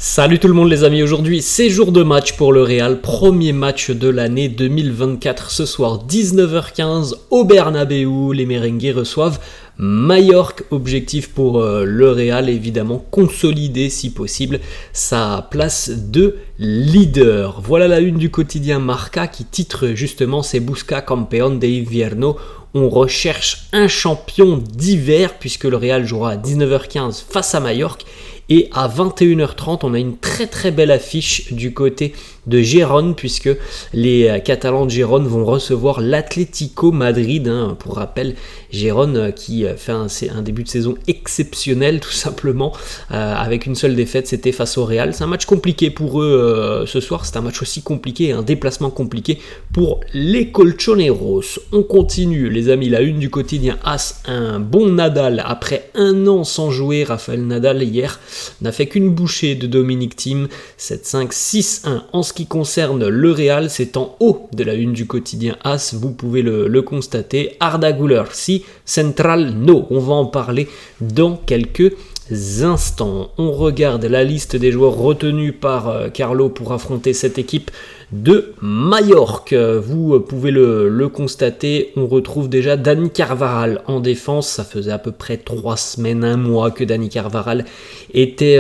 Salut tout le monde les amis, aujourd'hui c'est jour de match pour le Real, premier match de l'année 2024, ce soir 19h15 au Bernabéu, les merengues reçoivent Majorque, objectif pour le Real évidemment, consolider si possible sa place de leader. Voilà la une du quotidien Marca qui titre justement c'est Busca Campeón de Invierno. On recherche un champion d'hiver puisque le Real jouera à 19h15 face à Majorque. Et à 21h30, on a une très très belle affiche du côté de Gérone puisque les Catalans de Gérone vont recevoir l'Atlético Madrid. Pour rappel, Gérone qui fait un début de saison exceptionnel tout simplement avec une seule défaite, c'était face au Real. C'est un match compliqué pour eux ce soir, c'est un match aussi compliqué, un déplacement compliqué pour les Colchoneros. On continue les amis, la une du quotidien AS, un bon Nadal après un an sans jouer. Rafael Nadal hier n'a fait qu'une bouchée de Dominic Thiem, 7-5, 6-1. En ce qui concerne le Real, c'est en haut de la une du quotidien AS, vous pouvez le constater. Arda Güler, si, Central, no. On va en parler dans quelques instants. On regarde la liste des joueurs retenus par Carlo pour affronter cette équipe de Majorque. Vous pouvez le constater, on retrouve déjà Dani Carvajal en défense. Ça faisait à peu près 3 semaines, un mois que Dani Carvajal était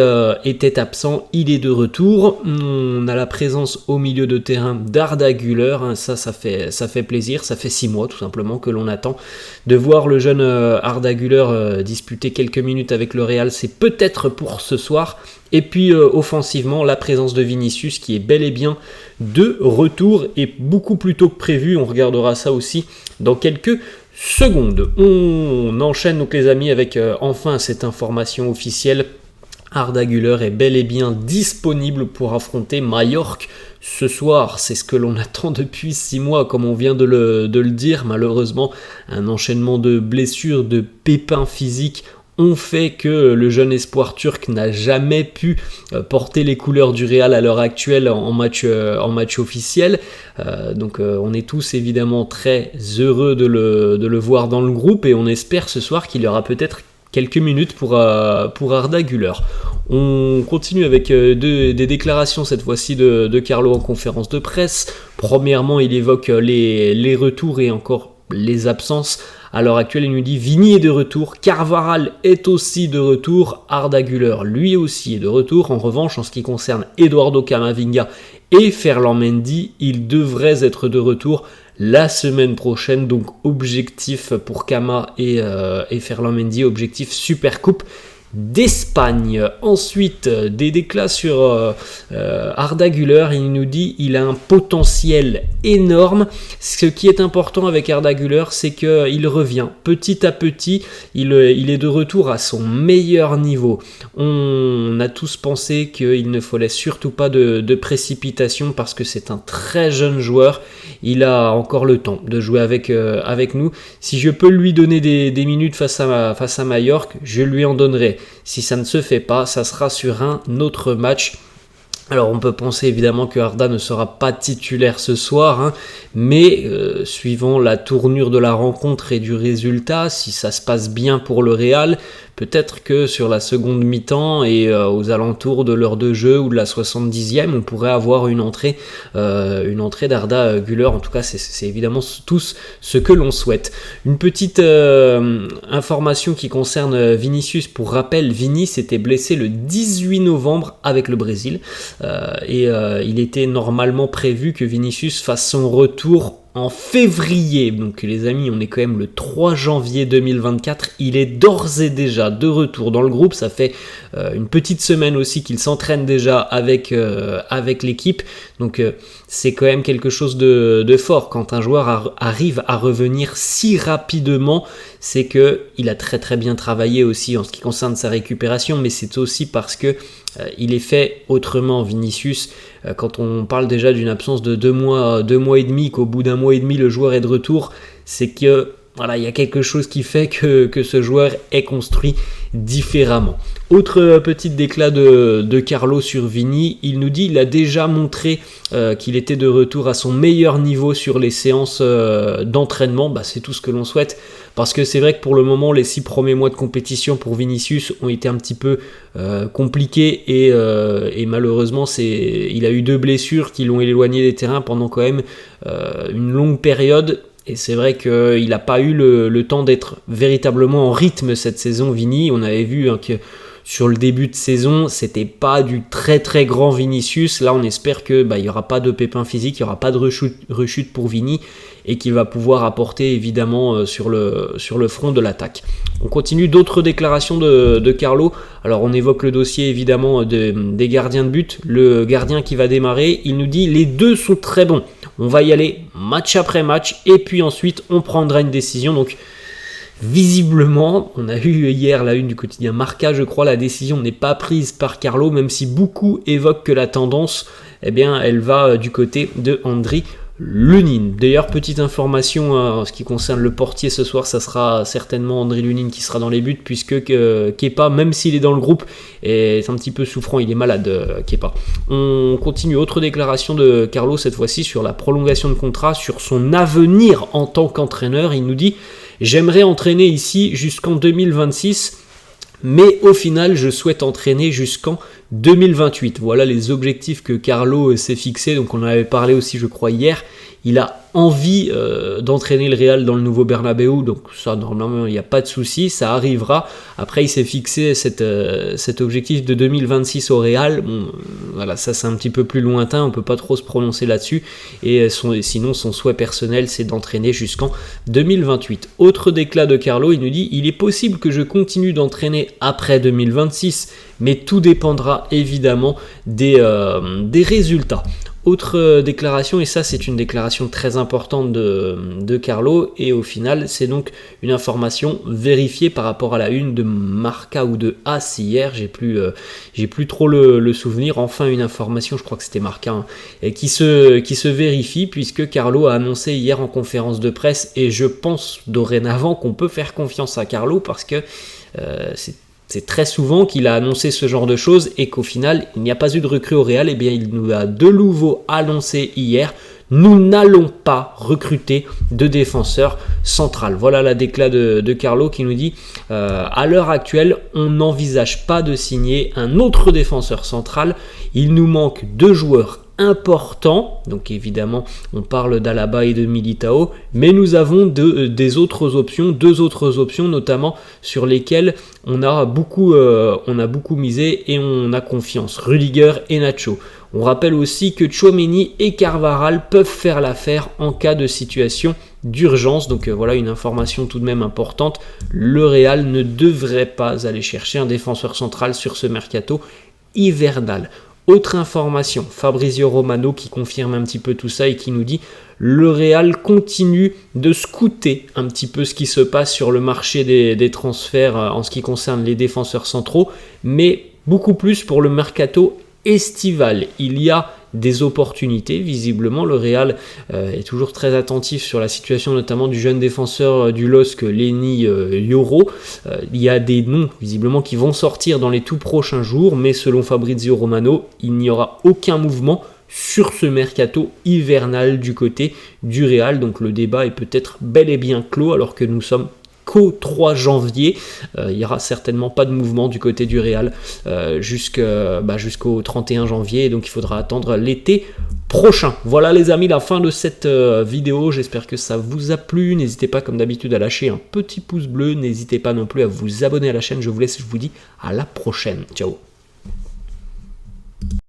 absent. Il est de retour. On a la présence au milieu de terrain d'Arda Güler. Ça fait plaisir. Ça fait 6 mois tout simplement que l'on attend de voir le jeune Arda Güler disputer quelques minutes avec le Real. C'est peut-être pour ce soir. Et puis offensivement, la présence de Vinicius qui est bel et bien de retour et beaucoup plus tôt que prévu. On regardera ça aussi dans quelques secondes. On enchaîne donc les amis avec enfin cette information officielle. Arda Güler est bel et bien disponible pour affronter Majorque ce soir. C'est ce que l'on attend depuis 6 mois, comme on vient de le dire. Malheureusement, un enchaînement de blessures, de pépins physiques ont fait que le jeune espoir turc n'a jamais pu porter les couleurs du Real à l'heure actuelle en match officiel. Donc on est tous évidemment très heureux de le voir dans le groupe et on espère ce soir qu'il y aura peut-être quelques minutes pour Arda Güler. On continue avec des déclarations cette fois-ci de Carlo en conférence de presse. Premièrement, il évoque les retours et encore les absences. À l'heure actuelle, il nous dit Vini est de retour, Carvajal est aussi de retour, Arda Güler lui aussi est de retour. En revanche, en ce qui concerne Eduardo Camavinga et Ferland Mendy, ils devraient être de retour la semaine prochaine. Donc objectif pour Cama et Ferland Mendy, objectif Supercoupe d'Espagne. Ensuite, des déclats sur Arda Güler. Il nous dit il a un potentiel énorme. Ce qui est important avec Arda Güler, c'est qu'il revient petit à petit. Il est de retour à son meilleur niveau. On a tous pensé qu'il ne fallait surtout pas de précipitation parce que c'est un très jeune joueur. Il a encore le temps de jouer avec nous. Si je peux lui donner des minutes face à Majorque, je lui en donnerai. Si ça ne se fait pas, ça sera sur un autre match. Alors on peut penser évidemment que Arda ne sera pas titulaire ce soir, mais suivant la tournure de la rencontre et du résultat, si ça se passe bien pour le Real, peut-être que sur la seconde mi-temps et aux alentours de l'heure de jeu ou de la 70e, on pourrait avoir une entrée d'Arda Güler. En tout cas, c'est évidemment tous ce que l'on souhaite. Une petite information qui concerne Vinicius. Pour rappel, Vini s'était blessé le 18 novembre avec le Brésil. Il était normalement prévu que Vinicius fasse son retour en février. Donc les amis, on est quand même le 3 janvier 2024. Il est d'ores et déjà de retour dans le groupe. Ça fait une petite semaine aussi qu'il s'entraîne déjà avec l'équipe. Donc c'est quand même quelque chose de fort. Quand un joueur arrive à revenir si rapidement, c'est qu'il a très très bien travaillé aussi en ce qui concerne sa récupération. Mais c'est aussi parce que il est fait autrement, Vinicius. Quand on parle déjà d'une absence de 2 mois et demi, qu'au bout d'1 mois et demi le joueur est de retour, c'est que voilà, il y a quelque chose qui fait que ce joueur est construit différemment. Autre petite déclat de Carlo sur Vini, il nous dit il a déjà montré qu'il était de retour à son meilleur niveau sur les séances d'entraînement. C'est tout ce que l'on souhaite, parce que c'est vrai que pour le moment les 6 premiers mois de compétition pour Vinicius ont été un petit peu compliqués et malheureusement il a eu 2 blessures qui l'ont éloigné des terrains pendant quand même une longue période. Et c'est vrai qu'il n'a pas eu le temps d'être véritablement en rythme cette saison, Vini. On avait vu que sur le début de saison, c'était pas du très très grand Vinicius. Là, on espère qu'il n'y aura pas de pépin physique, il n'y aura pas de rechute pour Vini et qu'il va pouvoir apporter évidemment sur le front de l'attaque. On continue d'autres déclarations de Carlo. Alors on évoque le dossier évidemment des gardiens de but. Le gardien qui va démarrer, il nous dit les 2 sont très bons. On va y aller match après match et puis ensuite on prendra une décision. Donc visiblement, on a eu hier la une du quotidien Marca, je crois, la décision n'est pas prise par Carlo, même si beaucoup évoquent que la tendance, elle va du côté de Andriy Lunin. D'ailleurs, petite information en ce qui concerne le portier ce soir, ça sera certainement Andriy Lunin qui sera dans les buts, puisque Kepa, même s'il est dans le groupe, est un petit peu souffrant, il est malade, Kepa. On continue, autre déclaration de Carlo, cette fois-ci sur la prolongation de contrat, sur son avenir en tant qu'entraîneur. Il nous dit « J'aimerais entraîner ici jusqu'en 2026, mais au final, je souhaite entraîner jusqu'en 2028. » Voilà les objectifs que Carlo s'est fixés. Donc on en avait parlé aussi, je crois, hier. Il a envie d'entraîner le Real dans le nouveau Bernabéu, donc ça, normalement, il n'y a pas de souci, ça arrivera. Après, il s'est fixé cet objectif de 2026 au Real. Bon, voilà, ça c'est un petit peu plus lointain, on ne peut pas trop se prononcer là-dessus. Et sinon, son souhait personnel, c'est d'entraîner jusqu'en 2028. Autre déclat de Carlo, il nous dit « Il est possible que je continue d'entraîner après 2026, mais tout dépendra évidemment des résultats. » Autre déclaration, et ça c'est une déclaration très importante de Carlo, et au final c'est donc une information vérifiée par rapport à la une de Marca ou de AS hier, j'ai plus trop le souvenir. Enfin une information, je crois que c'était Marca, et qui se vérifie, puisque Carlo a annoncé hier en conférence de presse, et je pense dorénavant qu'on peut faire confiance à Carlo, parce que c'est très souvent qu'il a annoncé ce genre de choses et qu'au final, il n'y a pas eu de recrue au Real. Et bien, il nous a de nouveau annoncé hier, nous n'allons pas recruter de défenseur central. Voilà la déclat de Carlo qui nous dit à l'heure actuelle, on n'envisage pas de signer un autre défenseur central. Il nous manque 2 joueurs important, donc évidemment on parle d'Alaba et de Militao, mais nous avons deux autres options notamment sur lesquelles on a beaucoup misé et on a confiance, Rudiger et Nacho. On rappelle aussi que Tchouaméni et Carvajal peuvent faire l'affaire en cas de situation d'urgence, donc voilà une information tout de même importante, le Real ne devrait pas aller chercher un défenseur central sur ce mercato hivernal. Autre information, Fabrizio Romano qui confirme un petit peu tout ça et qui nous dit le Real continue de scouter un petit peu ce qui se passe sur le marché des transferts en ce qui concerne les défenseurs centraux, mais beaucoup plus pour le mercato estival. Il y a des opportunités, visiblement le Real est toujours très attentif sur la situation notamment du jeune défenseur du LOSC Lenny Yoro. Il y a des noms visiblement qui vont sortir dans les tout prochains jours, mais selon Fabrizio Romano, il n'y aura aucun mouvement sur ce mercato hivernal du côté du Real, donc le débat est peut-être bel et bien clos alors que nous sommes qu'au 3 janvier, il n'y aura certainement pas de mouvement du côté du Real jusqu'au 31 janvier, donc il faudra attendre l'été prochain. Voilà les amis, la fin de cette vidéo, j'espère que ça vous a plu, n'hésitez pas comme d'habitude à lâcher un petit pouce bleu, n'hésitez pas non plus à vous abonner à la chaîne, je vous laisse, je vous dis à la prochaine, ciao.